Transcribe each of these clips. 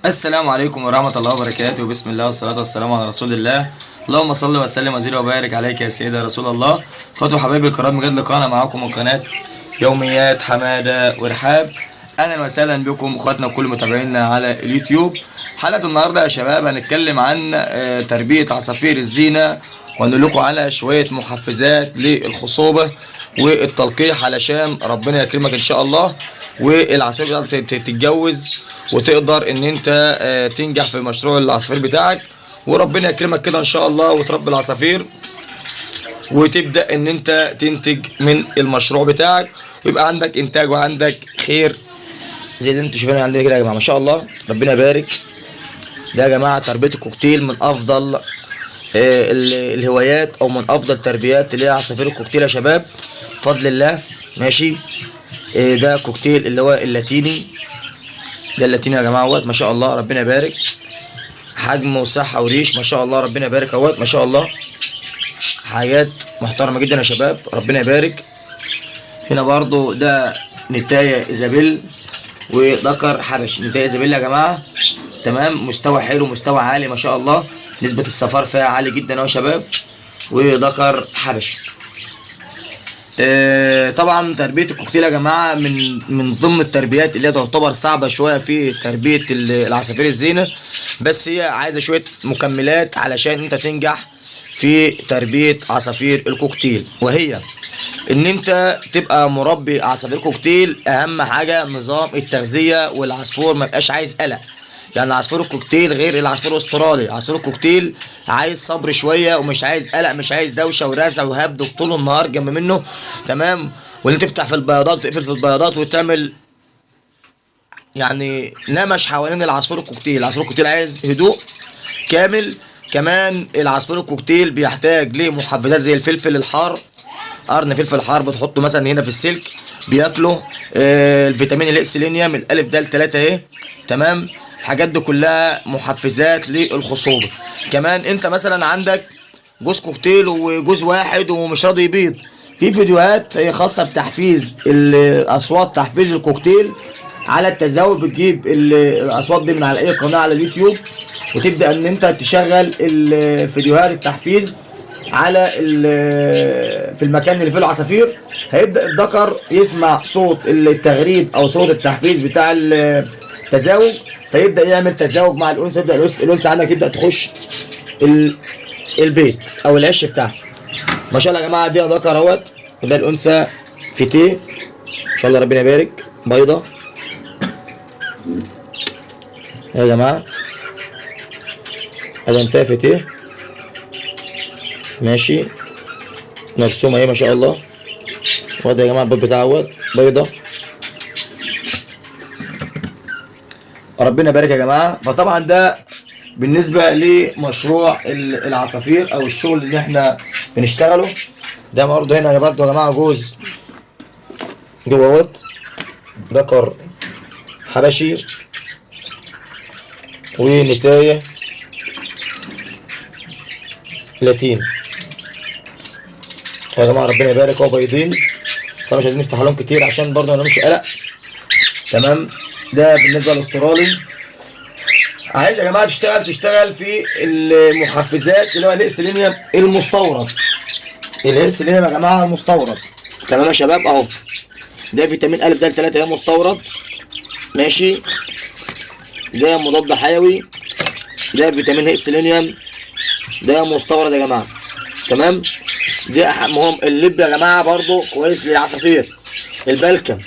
السلام عليكم ورحمة الله وبركاته. بسم الله والصلاة والسلام على رسول الله. اللهم صل وسلم وزد وبارك عليك يا سيدي رسول الله. اخواتي وحبايبي الكرام، بجد لقاءنا معاكم من قناة يوميات حمادة ورحاب. اهلا وسهلا بكم اخواتنا وكل متابعينا على اليوتيوب. حلقة النهارده يا شباب هنتكلم عن تربية عصافير الزينة، وهنقول لكم على شوية محفزات للخصوبة والتلقيح علشان ربنا يكرمك ان شاء الله، والعصافير تتجوز وتقدر ان انت تنجح في مشروع العصافير بتاعك، وربنا يكرمك كده ان شاء الله وتربي العصافير وتبدا ان انت تنتج من المشروع بتاعك ويبقى عندك انتاج وعندك خير زي اللي انتوا شايفينه عندنا كده يا جماعه. ما شاء الله ربنا يبارك. ده يا جماعه تربيه الكوكتيل من افضل الهوايات او من افضل تربيات اللي هي عصافير الكوكتيل يا شباب بفضل الله. ماشي. ده كوكتيل اللي هو اللاتيني، ده اللاتيني يا جماعه اهوت. ما شاء الله ربنا يبارك. حجم وصحه وريش ما شاء الله ربنا يبارك اهوت. ما شاء الله حاجات محترمه جدا يا شباب ربنا يبارك. هنا برضو ده نتايه ايزابيل وذكر حبشي. نتايه ايزابيل يا جماعه تمام، مستوى حلو مستوى عالي ما شاء الله، نسبه الصفار فيها عالي جدا اهو يا شباب، وذكر حبشي. طبعا تربيه الكوكتيل يا جماعه من ضمن التربيات اللي هي تعتبر صعبه شويه في تربيه العصافير الزينه، بس هي عايزه شويه مكملات علشان انت تنجح في تربيه عصافير الكوكتيل، وهي ان انت تبقى مربي عصافير كوكتيل. اهم حاجه نظام التغذيه، والعصفور ما يبقاش عايز قلق. يعني عصفور الكوكتيل غير العصفور الاسترالي. عصفور الكوكتيل عايز صبر شويه ومش عايز قلق، مش عايز دوشه ورزع وهبد طول النهار جنب منه تمام، واللي تفتح في البياضات وتقفل في البياضات وتعمل يعني نمش حوالين العصفور الكوكتيل. العصفور الكوكتيل عايز هدوء كامل. كمان العصفور الكوكتيل بيحتاج لمحفزات زي الفلفل الحار، قرن فلفل حار بتحطه مثلا هنا في السلك بياكله. الفيتامين الاكسلينيوم الالف د 3 اهي تمام. الحاجات دي كلها محفزات للخصوبه. كمان انت مثلا عندك جوز كوكتيل وجوز واحد ومش راضي يبيض، في فيديوهات هي خاصه بتحفيز الاصوات، تحفيز الكوكتيل على التزاوج. بتجيب الاصوات دي من على اي قناه على اليوتيوب وتبدا ان انت تشغل الفيديوهات التحفيز على في المكان اللي فيه العصافير. هيبدا الذكر يسمع صوت التغريد او صوت التحفيز بتاع التزاوج، فيبدا يعمل تزاوج مع الانثى. يبدا الانثى عندك تبدا تخش البيت او العش بتاعها. ما شاء الله يا جماعه دي ذكر اهوت، وده الانثى فتيه ان شاء الله ربنا يبارك بيضه يا جماعه. ادي انتهى فتيه ماشي مرسومه اهي ما شاء الله. وده يا جماعه البيض بتاعه اهوت بيضه ربنا يبارك يا جماعه. فطبعا ده بالنسبه لمشروع العصافير او الشغل اللي احنا بنشتغله. ده برضه هنا برضه يا جماعه جوز جوه اهوت ذكر حبشي ونتايه لاتين يا جماعه ربنا يبارك. اهو بيضين طبعا مش عايزين نفتح لهم كتير عشان برضه ما نعملش قلق تمام. ده بالنسبه للاسترالي. عايز يا جماعه تشتغل في المحفزات اللي هو الاكسلينيوم المستورد. الاكسلينيوم يا جماعه المستورد تمام يا شباب اهو. ده فيتامين الف د 3 اهي مستورد ماشي. ده مضاد حيوي. ده فيتامين اكسلينيوم ده مستورد يا جماعه تمام. دي مهم. اللب يا جماعه برضو كويس للعصافير. البلكم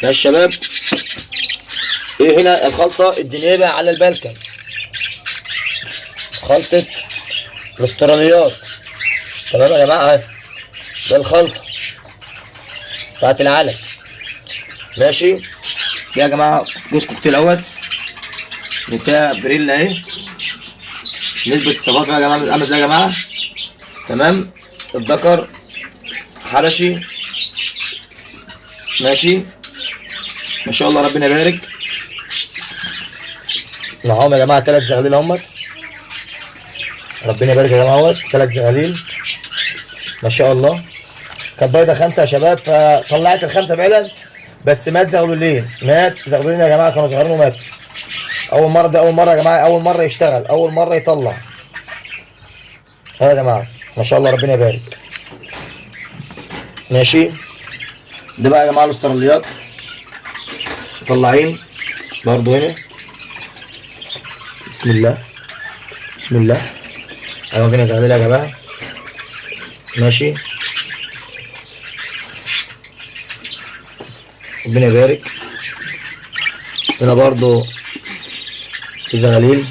يا شباب ايه هنا الخلطه الدنيبه على البلكم، خلطه الاستراليات تمام يا جماعه اهي. ده الخلطه بتاعت العلف ماشي. دي يا جماعه جوز كوكتيل اهوت نتايه بريلا اهي. نسبه الصفار فيها يا جماعه عامله ازاي يا جماعه تمام. الذكر حبشي ماشي ما شاء الله ربنا يبارك. معاهم يا جماعه 3 زغاليل اهمت ربنا يبارك يا جماعه اهوت 3 زغاليل ما شاء الله. كانت بيضه 5 يا شباب فطلعت ال5 فعلا، بس مات زغلولين. يا جماعه كانوا صغيرين وماتوا اول مره، ده اول مره يا جماعه، اول مره يشتغل، اول مره يطلع. ها يا جماعه ما شاء الله ربنا يبارك. ماشي. ده بقى يا جماعه الاستراليات مطلعين برضه هنا. بسم الله بسم الله. ايوه فينا زغلول يا جماعه. ماشي. ربنا يبارك. هنا برضه في زغاليل.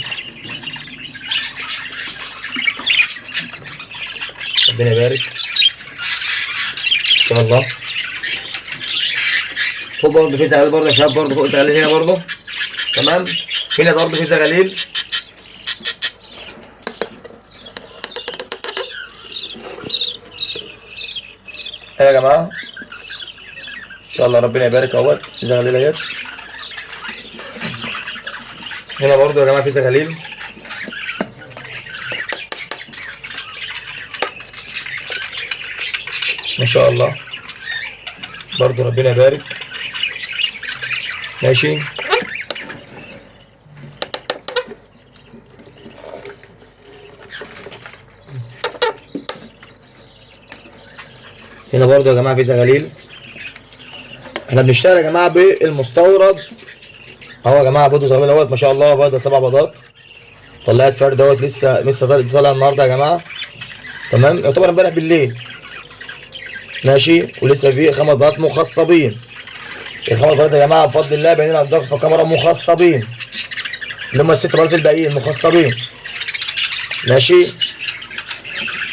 ربنا يبارك ان شاء الله. فوق برضه في زغاليل برضه يا شباب، برضه فوق زغاليل هنا برضه. تمام. هنا برضه في زغاليل. يا جماعه ان شاء الله ربنا يبارك اهوت في زغاليل اهيت. هنا برضه يا جماعه في زغاليل. ما شاء الله برضه ربنا يبارك. ماشي. هنا برضه يا جماعه في زغاليل. احنا بنشتغل يا جماعه بالمستورد اهو يا جماعه. بيضه زغلول اهوت ما شاء الله، بيضه 7 بيضات طلعت فرد اهوت، لسه طالع النهارده يا جماعه. تمام. يعتبر امبارح بالليل. ماشي. ولسه في 5 بيضات مخصبين. ال5 بيضات يا جماعه بفضل الله باينين عندكم في الكاميرا مخصبين، اللي هم ال6 بيضات الباقيين مخصبين. ماشي.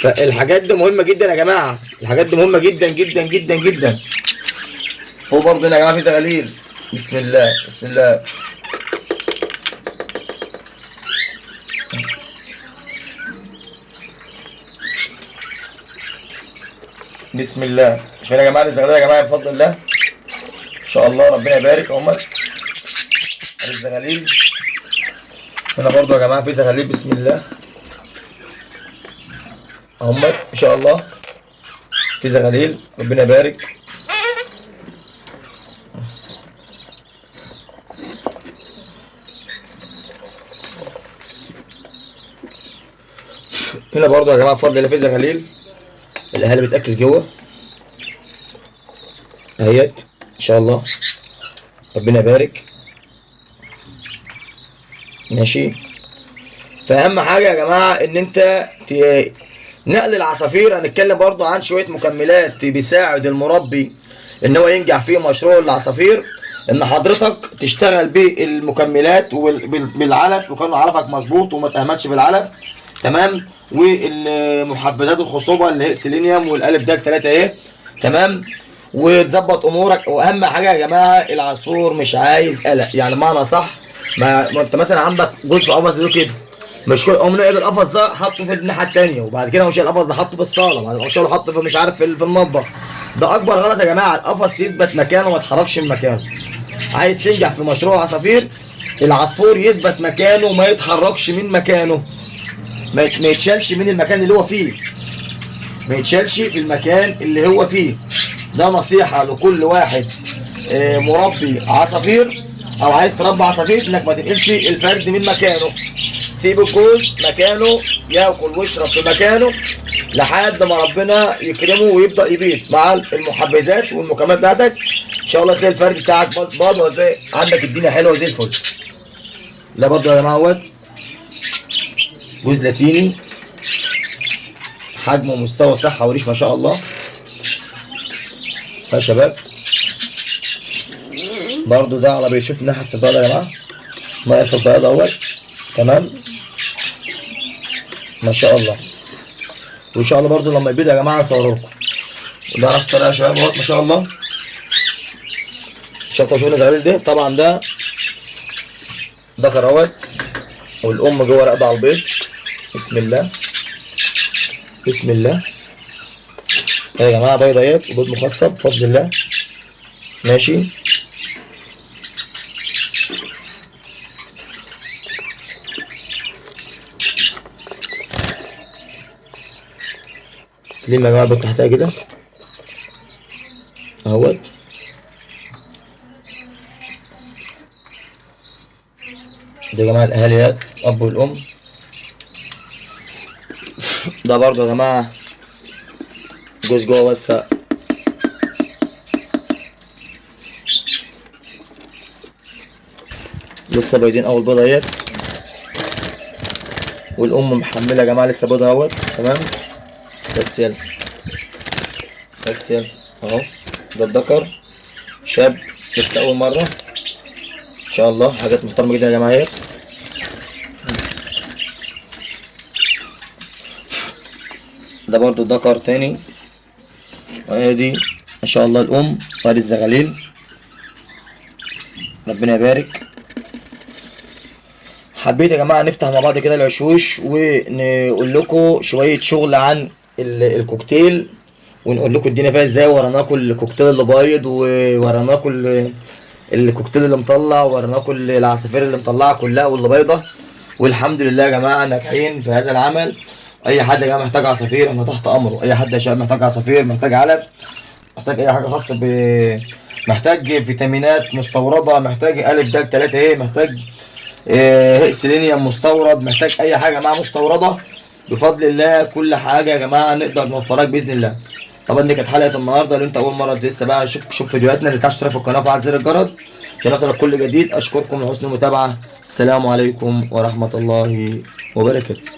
فالحاجات دي مهمه جدا يا جماعه، الحاجات دي مهمه جدا جدا جدا جدا. هو برضه هنا يا جماعه في زغاليل. بسم الله بسم الله. بسم الله. شايفين يا جماعه الزغاليل يا جماعه بفضل الله ان شاء الله ربنا يبارك اهمت. الزغاليل هنا برضه يا جماعه في زغاليل. بسم الله اهمت ان شاء الله في زغاليل ربنا يبارك. هنا برضه يا جماعه بفضل الله في زغاليل. الاهالي بتاكل جوه اهيت ان شاء الله ربنا يبارك. ماشي. فاهم حاجه يا جماعه ان انت نقل العصافير. هنتكلم برضو عن شويه مكملات بيساعد المربي ان هو ينجح في مشروع العصافير. ان حضرتك تشتغل بالمكملات وبالعلف، ويكون علفك مظبوط وما تهملش بالعلف. تمام. والمحفزات الخصوبه اللي هي السيلينيوم والالف داك 3 اهي. تمام. وتظبط امورك. واهم حاجه يا جماعه العصفور مش عايز قلق، يعني معنى صح. ما انت مثلا عندك جزء في قفص كده، مش كل قوم نقل القفص ده حطه في الناحيه الثانيه، وبعد كده مش القفص ده حطه في الصاله، بعد كده حطه في مش عارف في المطبخ. ده اكبر غلط يا جماعه. القفص يثبت مكانه وما يتحركش من مكانه. عايز تنجح في مشروع العصافير، العصفور يثبت مكانه وما يتحركش من مكانه، ما يتشالش من المكان اللي هو فيه، ما يتشالش في المكان اللي هو فيه. ده نصيحه لكل واحد مربي عصافير او عايز تربي عصافير، انك ما تنقلش الفرد من مكانه. سيب الجوز مكانه ياكل ويشرب في مكانه لحد ما ربنا يكرمه ويبدا يبيض مع المحفزات والمكملات بتاعتك. ان شاء الله تلاقي الفرد بتاعك برضه وتلاقي عندك الدنيا حلوه زي الفل. ده برضه يا جماعه اهوت جوز لاتيني، حجمه ومستوى صحه وريش ما شاء الله يا شباب. برضه ده على بيشوف ناحيه البيض يا جماعه، واقف في البيض اهوت. تمام ما شاء الله. وان شاء الله برضه لما يبيض يا جماعه هصوره لكم. ده راس طريقه يا شباب اهوت ما شاء الله. شفتوا شغل الزغاليل ده؟ طبعا ده ذكر اهوت، والام جوه راقده على البيض. بسم الله بسم الله. يا جماعه بيض اهيت وبيض مخصب بفضل الله. ماشي. ليه يا جماعه البيض تحتها كده اهوت. ده يا جماعه الاهاليات الاب والام. ده برضه يا جماعه جوز جوه بس لسه بايدين اول بيضه اهيت، والام محمله يا جماعه لسه بيضه اهوت. تمام بس يلا بس يلا اهو. ده الذكر شاب لسه اول مره ان شاء الله. حاجات محترمه جدا يا جماعه اهيت. ده برضو ذكر تاني، وادي ما شاء الله الام، وادي الزغاليل ربنا يبارك. حبيت يا جماعه نفتح مع بعض كده العشوش ونقول لكم شويه شغل عن الكوكتيل، ونقول لكم الدنيا فيها ازاي. وراناكم الكوكتيل اللي بايض، ووراناكم الكوكتيل اللي مطلع، وراناكم العصافير اللي مطلعه كلها واللي بايضه. والحمد لله يا جماعه ناجحين في هذا العمل. اي حد يا جماعه محتاج عصافير احنا تحت امره. اي حد يا شباب محتاج عصافير، محتاج علف، محتاج اي حاجه خاصه محتاج فيتامينات مستورده، محتاج الف د 3 ايه، محتاج سيلينيوم مستورد، محتاج اي حاجه معاه مستورده بفضل الله. كل حاجه يا جماعه نقدر نوفرها باذن الله. طبعا دي كانت حلقه النهارده. لو انت اول مره لسه بقى شوف فيديوهاتنا، اللي تشترك في القناه وفعل زر الجرس عشان يصلك كل جديد. اشكركم لحسن المتابعه. السلام عليكم ورحمه الله وبركاته.